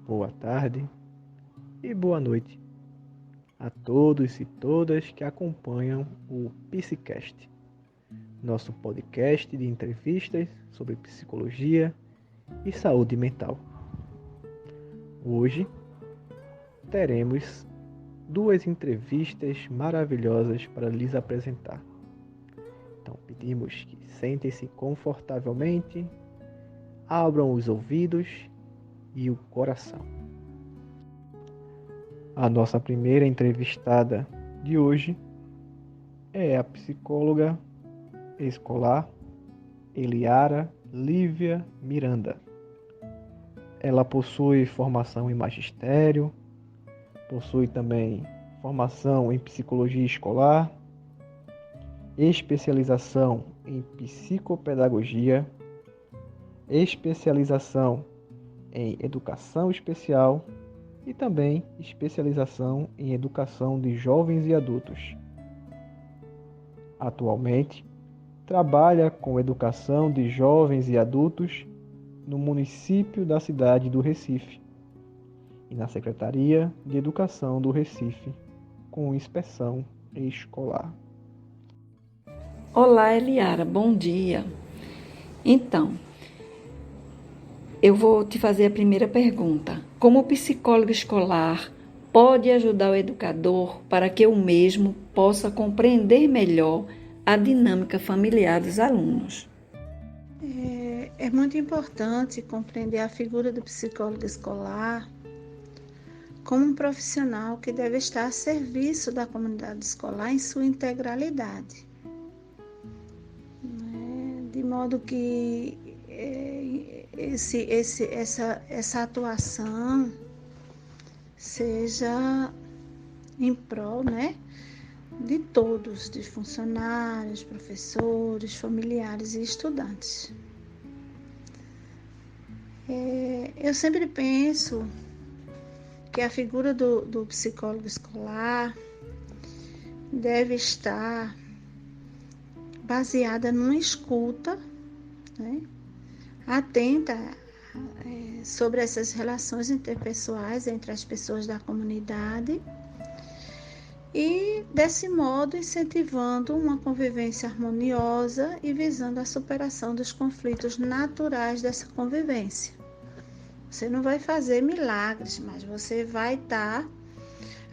boa tarde e boa noite a todos e todas que acompanham o Psicast, nosso podcast de entrevistas sobre psicologia e saúde mental. Hoje teremos duas entrevistas maravilhosas para lhes apresentar. Então pedimos que sentem-se confortavelmente, abram os ouvidos e o coração. A nossa primeira entrevistada de hoje é a psicóloga escolar Eliara Lívia Miranda. Ela possui formação em magistério, possui também formação em psicologia escolar, especialização em psicopedagogia, especialização em educação especial e também especialização em educação de jovens e adultos. Atualmente, trabalha com educação de jovens e adultos no município da cidade do Recife e na Secretaria de Educação do Recife, com inspeção escolar. Olá, Eliara, bom dia. Então, eu vou te fazer a primeira pergunta. Como o psicólogo escolar pode ajudar o educador para que o mesmo possa compreender melhor a dinâmica familiar dos alunos? É muito importante compreender a figura do psicólogo escolar como um profissional que deve estar a serviço da comunidade escolar em sua integralidade. De modo que essa atuação seja em prol, de todos, de funcionários, professores, familiares e estudantes. Eu sempre penso que a figura do psicólogo escolar deve estar baseada numa escuta, atenta sobre essas relações interpessoais entre as pessoas da comunidade e, desse modo, incentivando uma convivência harmoniosa e visando a superação dos conflitos naturais dessa convivência. Você não vai fazer milagres, mas você vai estar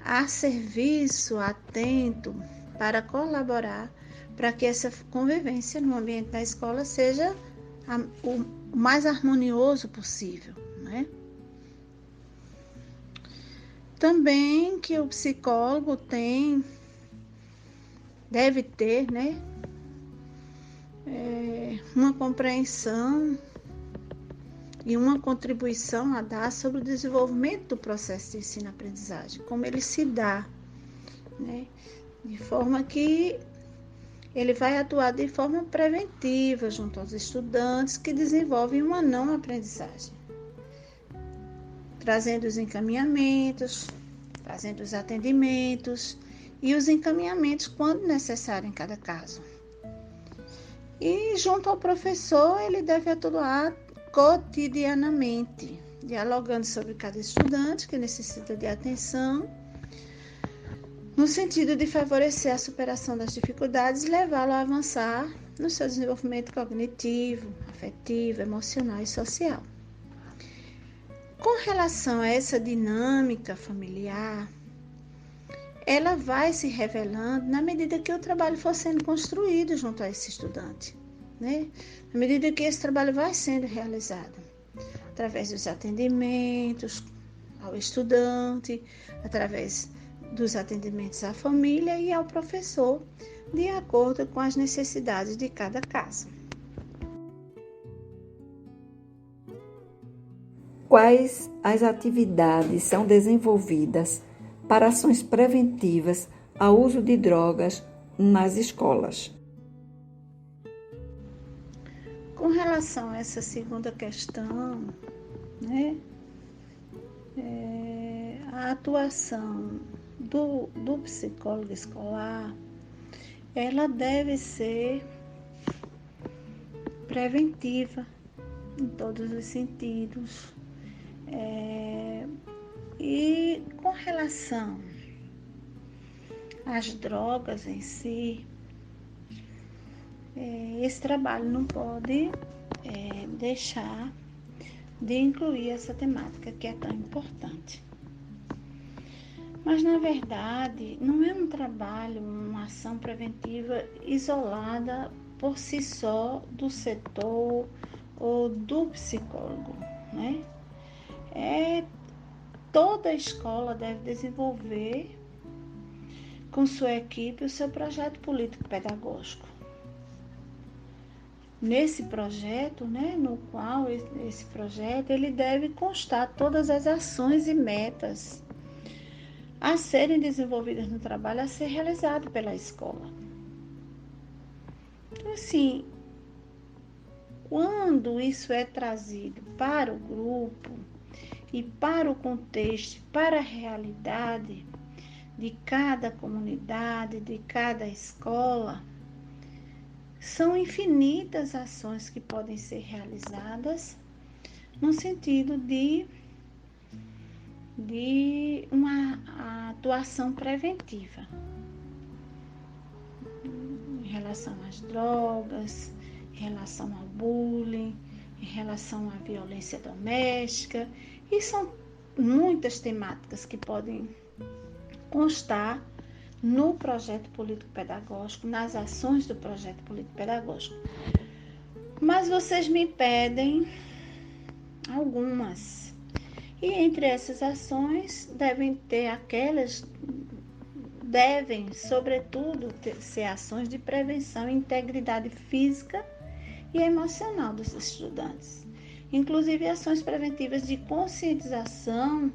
a serviço, atento, para colaborar para que essa convivência no ambiente da escola seja o mais harmonioso possível, Também que o psicólogo deve ter, uma compreensão e uma contribuição a dar sobre o desenvolvimento do processo de ensino-aprendizagem, como ele se dá, de forma que ele vai atuar de forma preventiva junto aos estudantes que desenvolvem uma não aprendizagem, trazendo os encaminhamentos, fazendo os atendimentos e os encaminhamentos quando necessário em cada caso. E junto ao professor, ele deve atuar cotidianamente, dialogando sobre cada estudante que necessita de atenção, no sentido de favorecer a superação das dificuldades e levá-lo a avançar no seu desenvolvimento cognitivo, afetivo, emocional e social. Com relação a essa dinâmica familiar, ela vai se revelando na medida que o trabalho for sendo construído junto a esse estudante, Na medida que esse trabalho vai sendo realizado, através dos atendimentos ao estudante, através dos atendimentos à família e ao professor, de acordo com as necessidades de cada caso. Quais as atividades são desenvolvidas para ações preventivas ao uso de drogas nas escolas? Com relação a essa segunda questão, a atuação do psicólogo escolar, ela deve ser preventiva em todos os sentidos, E com relação às drogas em si, esse trabalho não pode deixar de incluir essa temática que é tão importante. Mas, na verdade, não é um trabalho, uma ação preventiva isolada por si só do setor ou do psicólogo, né? Toda a escola deve desenvolver com sua equipe o seu projeto político-pedagógico. Nesse projeto, né, no qual esse projeto, ele deve constar todas as ações e metas a serem desenvolvidas no trabalho a ser realizado pela escola. Então, assim, quando isso é trazido para o grupo e para o contexto, para a realidade de cada comunidade, de cada escola, são infinitas ações que podem ser realizadas no sentido de uma atuação preventiva em relação às drogas, em relação ao bullying, em relação à violência doméstica, e são muitas temáticas que podem constar no projeto político-pedagógico, nas ações do projeto político-pedagógico. Mas vocês me pedem algumas. E entre essas ações devem, sobretudo, ser ações de prevenção e integridade física e emocional dos estudantes. Inclusive ações preventivas de conscientização,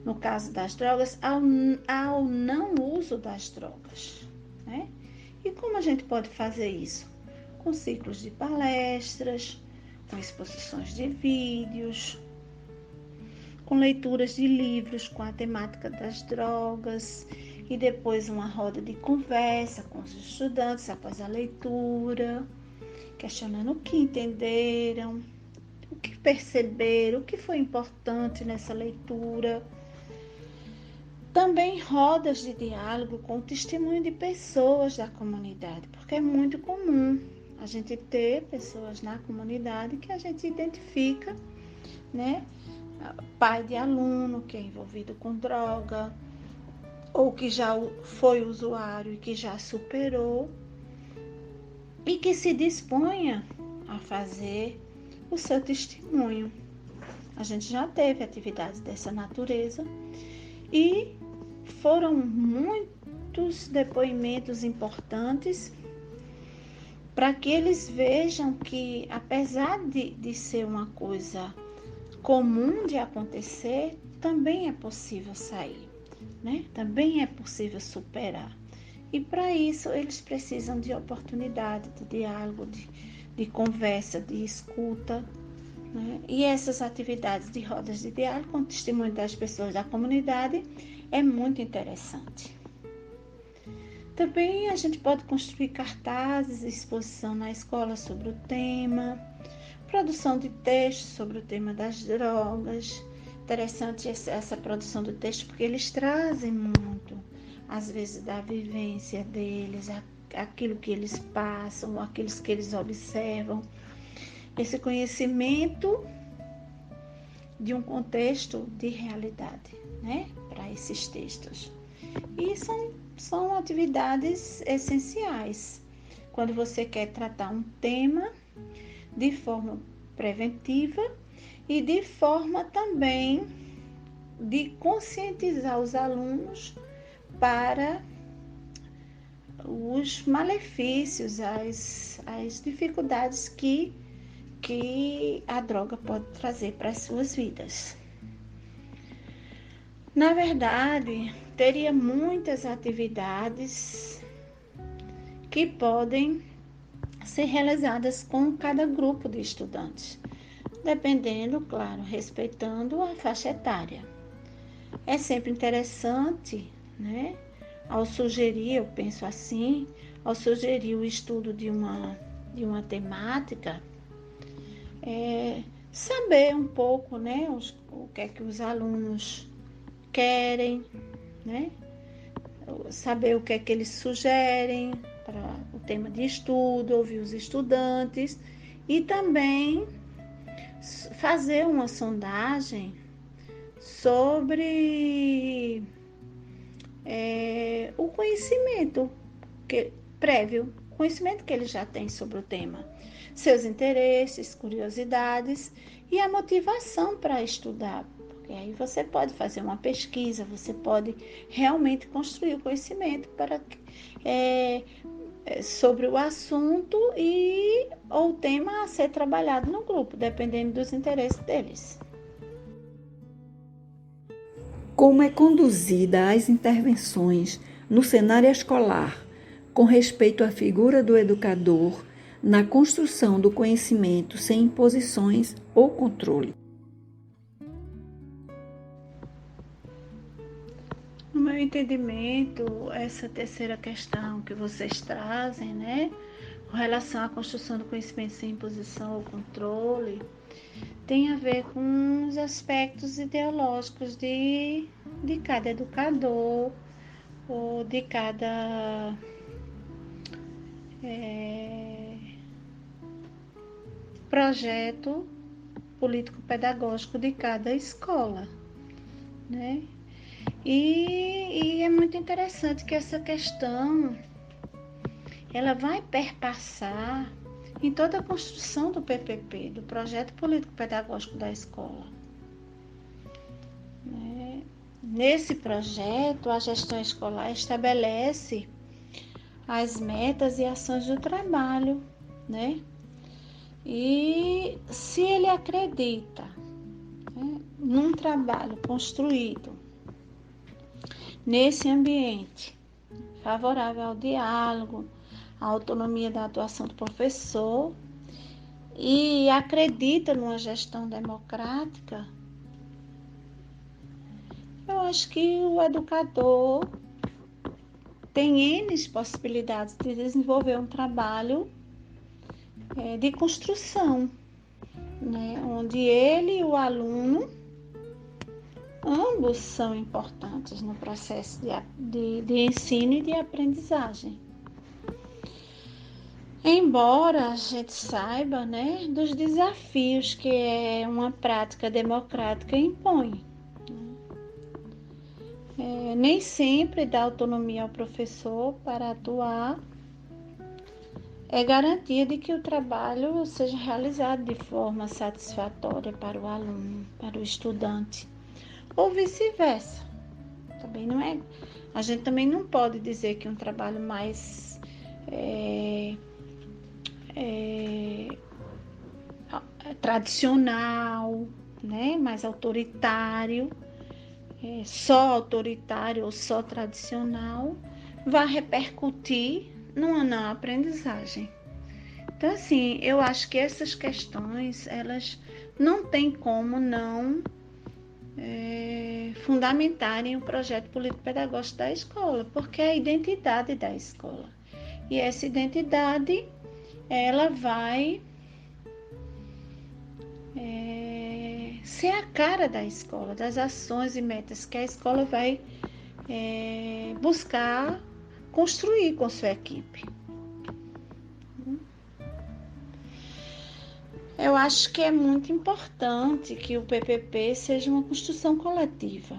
no caso das drogas, ao não uso das drogas, né? E como a gente pode fazer isso? Com ciclos de palestras, com exposições de vídeos, com leituras de livros com a temática das drogas e depois uma roda de conversa com os estudantes após a leitura, questionando o que entenderam, o que perceberam, o que foi importante nessa leitura. Também rodas de diálogo com o testemunho de pessoas da comunidade, porque é muito comum a gente ter pessoas na comunidade que a gente identifica, né? Pai de aluno que é envolvido com droga, ou que já foi usuário e que já superou, e que se disponha a fazer o seu testemunho. A gente já teve atividades dessa natureza e foram muitos depoimentos importantes para que eles vejam que, apesar de ser uma coisa comum de acontecer, também é possível sair, né? Também é possível superar. E para isso eles precisam de oportunidade, de diálogo, de conversa, de escuta, né? E essas atividades de rodas de diálogo com o testemunho das pessoas da comunidade é muito interessante. Também a gente pode construir cartazes, exposição na escola sobre o tema, produção de textos sobre o tema das drogas. Interessante essa produção de texto, porque eles trazem muito, às vezes, da vivência deles, aquilo que eles passam, aquilo que eles observam. Esse conhecimento de um contexto de realidade, né, para esses textos. E são atividades essenciais quando você quer tratar um tema de forma preventiva e de forma também de conscientizar os alunos para os malefícios, as dificuldades que a droga pode trazer para as suas vidas. Na verdade, teria muitas atividades que podem ser realizadas com cada grupo de estudantes, dependendo, claro, respeitando a faixa etária. É sempre interessante, né, ao sugerir, eu penso assim, ao sugerir o estudo de uma temática, saber um pouco, né, o que é que os alunos querem, né, saber o que é que eles sugerem para o tema de estudo, ouvir os estudantes e também fazer uma sondagem sobre o conhecimento prévio, conhecimento que ele já tem sobre o tema, seus interesses, curiosidades e a motivação para estudar. Porque aí você pode fazer uma pesquisa, você pode realmente construir o conhecimento sobre o assunto ou o tema a ser trabalhado no grupo, dependendo dos interesses deles. Como é conduzida as intervenções no cenário escolar com respeito à figura do educador na construção do conhecimento sem imposições ou controle? No meu entendimento, essa terceira questão que vocês trazem, né, com relação à construção do conhecimento sem imposição ou controle, tem a ver com os aspectos ideológicos de cada educador ou de cada projeto político-pedagógico de cada escola, né? E é muito interessante que essa questão ela vai perpassar em toda a construção do PPP, do projeto político-pedagógico da escola. Nesse projeto, a gestão escolar estabelece as metas e ações do trabalho, né? E se ele acredita, né, num trabalho construído nesse ambiente favorável ao diálogo, à autonomia da atuação do professor e acredita numa gestão democrática, eu acho que o educador tem N possibilidades de desenvolver um trabalho de construção, né, onde ele e o aluno ambos são importantes no processo de ensino e de aprendizagem. Embora a gente saiba, né, dos desafios que uma prática democrática impõe. Nem sempre dá autonomia ao professor para atuar é garantia de que o trabalho seja realizado de forma satisfatória para o aluno, para o estudante, ou vice-versa. Também não é. A gente também não pode dizer que um trabalho mais tradicional, né, mais autoritário, só autoritário ou só tradicional, vai repercutir numa não aprendizagem. Então, assim, eu acho que essas questões, elas não têm como não fundamentarem o projeto político-pedagógico da escola, porque é a identidade da escola. E essa identidade, ela vai ser a cara da escola, das ações e metas que a escola vai buscar construir com sua equipe. Eu acho que é muito importante que o PPP seja uma construção coletiva,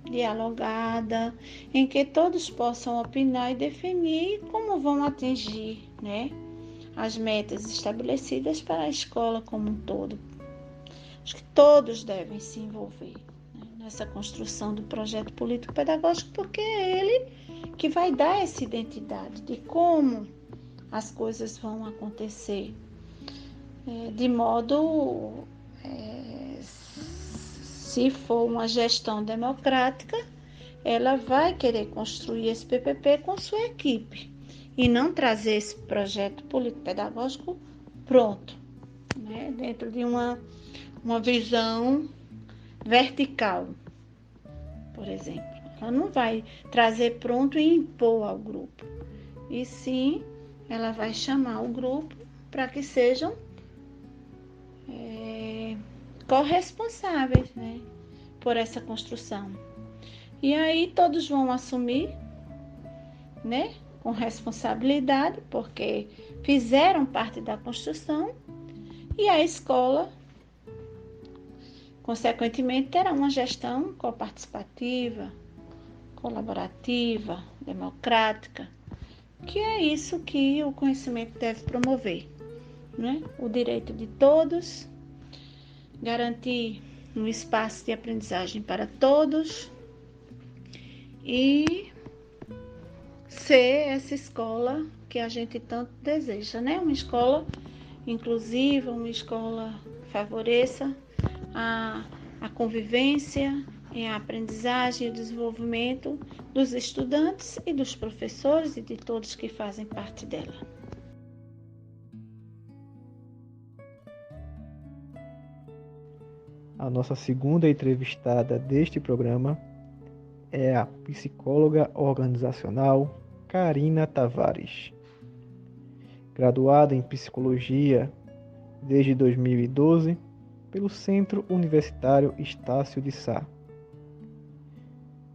dialogada, em que todos possam opinar e definir como vão atingir, né, as metas estabelecidas para a escola como um todo. Acho que todos devem se envolver, né, nessa construção do projeto político-pedagógico, porque é ele que vai dar essa identidade de como as coisas vão acontecer, de modo, se for uma gestão democrática, ela vai querer construir esse PPP com sua equipe e não trazer esse projeto político-pedagógico pronto, né, dentro de uma visão vertical, por exemplo. Ela não vai trazer pronto e impor ao grupo, e sim, ela vai chamar o grupo para que sejam corresponsáveis, né, por essa construção. E aí todos vão assumir, né, com responsabilidade, porque fizeram parte da construção, e a escola, consequentemente, terá uma gestão coparticipativa, colaborativa, democrática, que é isso que o conhecimento deve promover, né? O direito de todos, garantir um espaço de aprendizagem para todos e ser essa escola que a gente tanto deseja, né? Uma escola inclusiva, uma escola que favoreça a convivência e a aprendizagem e o desenvolvimento dos estudantes e dos professores e de todos que fazem parte dela. A nossa segunda entrevistada deste programa é a psicóloga organizacional Karina Tavares. Graduada em Psicologia desde 2012 pelo Centro Universitário Estácio de Sá.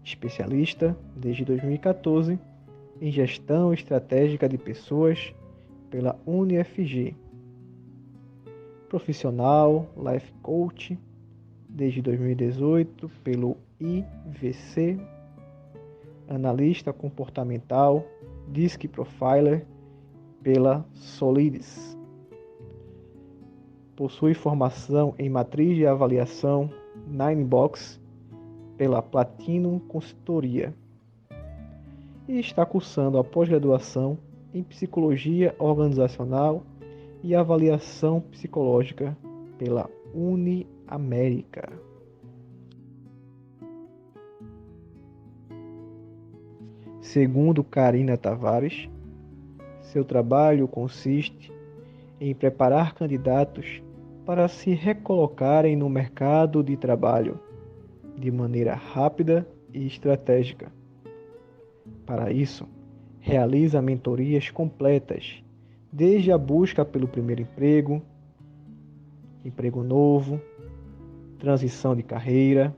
Especialista desde 2014 em Gestão Estratégica de Pessoas pela UniFG. Profissional Life Coach desde 2018 pelo IVC. Analista comportamental DISC Profiler pela Solides. Possui formação em matriz de avaliação Ninebox pela Platinum Consultoria e está cursando a pós-graduação em Psicologia Organizacional e Avaliação Psicológica pela UniAmérica. Segundo Karina Tavares, seu trabalho consiste em preparar candidatos para se recolocarem no mercado de trabalho de maneira rápida e estratégica. Para isso, realiza mentorias completas, desde a busca pelo primeiro emprego, emprego novo, transição de carreira,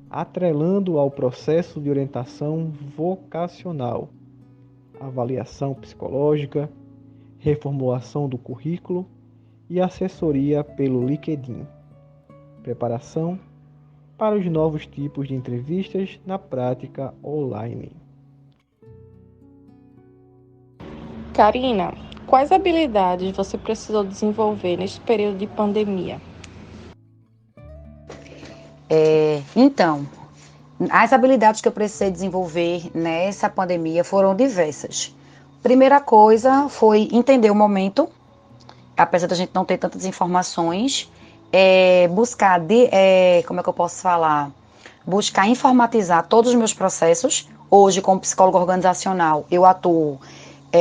atrelando ao processo de orientação vocacional, avaliação psicológica, reformulação do currículo e assessoria pelo LinkedIn. Preparação para os novos tipos de entrevistas na prática online. Karina, quais habilidades você precisou desenvolver neste período de pandemia? Então, as habilidades que eu precisei desenvolver nessa pandemia foram diversas. Primeira coisa foi entender o momento, apesar da gente não ter tantas informações, buscar, buscar informatizar todos os meus processos. Hoje, como psicóloga organizacional, eu atuo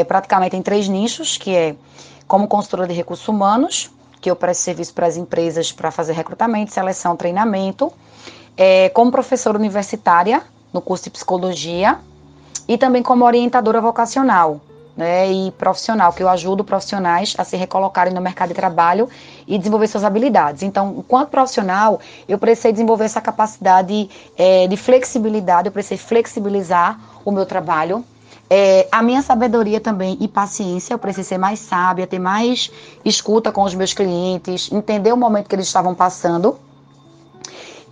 praticamente em 3 nichos, que é como consultora de recursos humanos, que eu presto serviço para as empresas para fazer recrutamento, seleção, treinamento, como professora universitária no curso de psicologia e também como orientadora vocacional, né, e profissional, que eu ajudo profissionais a se recolocarem no mercado de trabalho e desenvolver suas habilidades. Então, enquanto profissional, eu precisei desenvolver essa capacidade de flexibilidade, eu precisei flexibilizar o meu trabalho. A minha sabedoria também e paciência, eu precisei ser mais sábia, ter mais escuta com os meus clientes, entender o momento que eles estavam passando.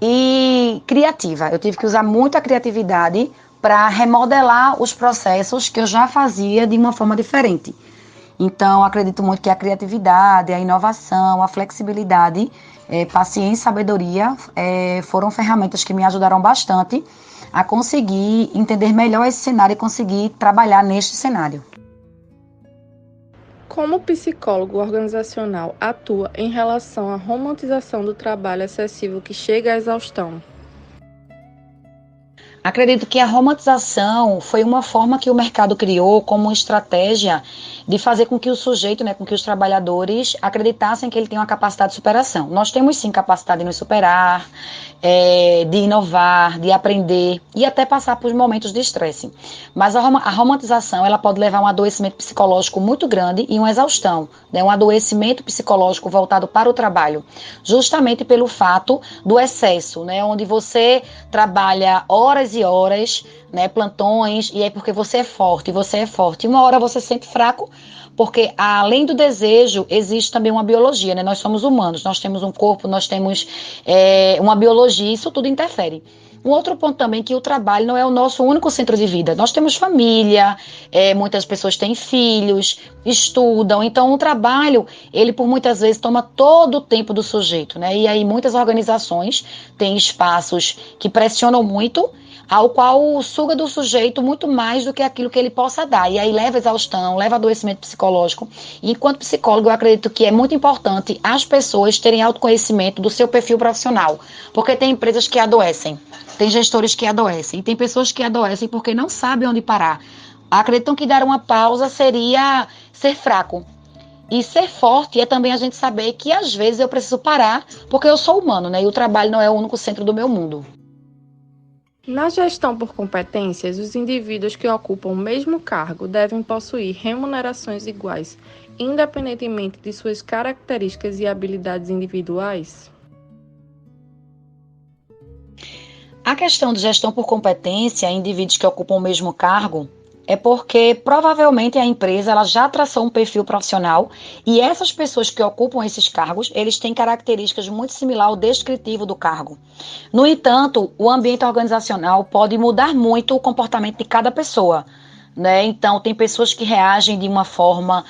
E criativa, eu tive que usar muito a criatividade para remodelar os processos que eu já fazia de uma forma diferente. Então, acredito muito que a criatividade, a inovação, a flexibilidade, paciência e sabedoria foram ferramentas que me ajudaram bastante a conseguir entender melhor esse cenário e conseguir trabalhar neste cenário. Como o psicólogo organizacional atua em relação à romantização do trabalho excessivo que chega à exaustão? Acredito que a romantização foi uma forma que o mercado criou como uma estratégia de fazer com que o sujeito, né, com que os trabalhadores acreditassem que ele tem uma capacidade de superação. Nós temos sim capacidade de nos superar, de inovar, de aprender e até passar por momentos de estresse. Mas a romantização ela pode levar a um adoecimento psicológico muito grande e uma exaustão, né, um adoecimento psicológico voltado para o trabalho, justamente pelo fato do excesso, né, onde você trabalha horas e horas, né, plantões, e aí porque você é forte, e uma hora você se sente fraco, porque além do desejo, existe também uma biologia, né? Nós somos humanos, nós temos um corpo, nós temos uma biologia, isso tudo interfere. Um outro ponto também que o trabalho não é o nosso único centro de vida. Nós temos família, muitas pessoas têm filhos, estudam. Então, o trabalho, ele por muitas vezes toma todo o tempo do sujeito, né? E aí muitas organizações têm espaços que pressionam muito, ao qual suga do sujeito muito mais do que aquilo que ele possa dar. E aí leva exaustão, leva adoecimento psicológico. E enquanto psicólogo, eu acredito que é muito importante as pessoas terem autoconhecimento do seu perfil profissional. Porque tem empresas que adoecem, tem gestores que adoecem, e tem pessoas que adoecem porque não sabem onde parar. Acreditam que dar uma pausa seria ser fraco. E ser forte é também a gente saber que às vezes eu preciso parar, porque eu sou humano, né? E o trabalho não é o único centro do meu mundo. Na gestão por competências, os indivíduos que ocupam o mesmo cargo devem possuir remunerações iguais, independentemente de suas características e habilidades individuais? A questão de gestão por competência em indivíduos que ocupam o mesmo cargo é porque provavelmente a empresa ela já traçou um perfil profissional e essas pessoas que ocupam esses cargos, eles têm características muito similares ao descritivo do cargo. No entanto, o ambiente organizacional pode mudar muito o comportamento de cada pessoa, né? Então, tem pessoas que reagem de uma forma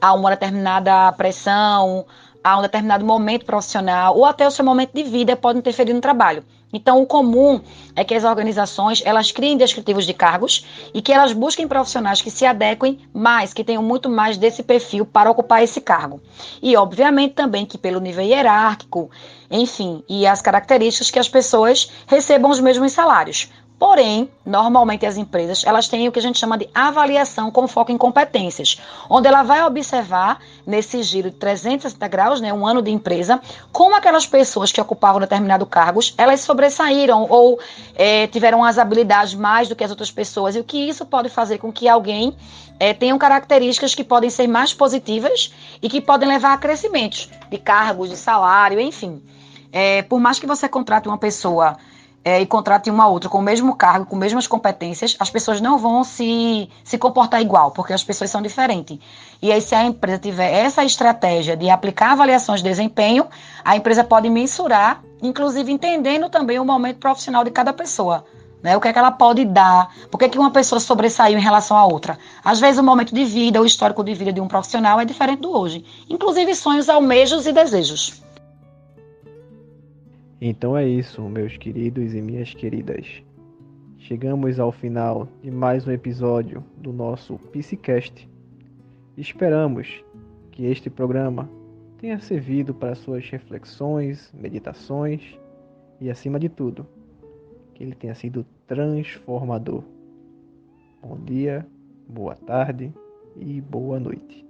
a uma determinada pressão, a um determinado momento profissional ou até o seu momento de vida pode interferir no trabalho. Então, o comum é que as organizações, elas criem descritivos de cargos e que elas busquem profissionais que se adequem mais, que tenham muito mais desse perfil para ocupar esse cargo. E, obviamente, também que pelo nível hierárquico, enfim, e as características que as pessoas recebam os mesmos salários. Porém, normalmente as empresas, elas têm o que a gente chama de avaliação com foco em competências, onde ela vai observar, nesse giro de 360 graus, né, um ano de empresa, como aquelas pessoas que ocupavam determinado cargos, elas sobressaíram ou tiveram as habilidades mais do que as outras pessoas, e o que isso pode fazer com que alguém tenha características que podem ser mais positivas e que podem levar a crescimentos de cargos, de salário, enfim. Por mais que você contrate uma pessoa e contrate uma outra com o mesmo cargo, com as mesmas competências, as pessoas não vão se comportar igual, porque as pessoas são diferentes. E aí, se a empresa tiver essa estratégia de aplicar avaliações de desempenho, a empresa pode mensurar, inclusive entendendo também o momento profissional de cada pessoa. Né? O que é que ela pode dar? Por que uma pessoa sobressaiu em relação à outra? Às vezes o momento de vida, o histórico de vida de um profissional é diferente do hoje. Inclusive sonhos, almejos e desejos. Então é isso, meus queridos e minhas queridas. Chegamos ao final de mais um episódio do nosso Psicast. Esperamos que este programa tenha servido para suas reflexões, meditações e, acima de tudo, que ele tenha sido transformador. Bom dia, boa tarde e boa noite.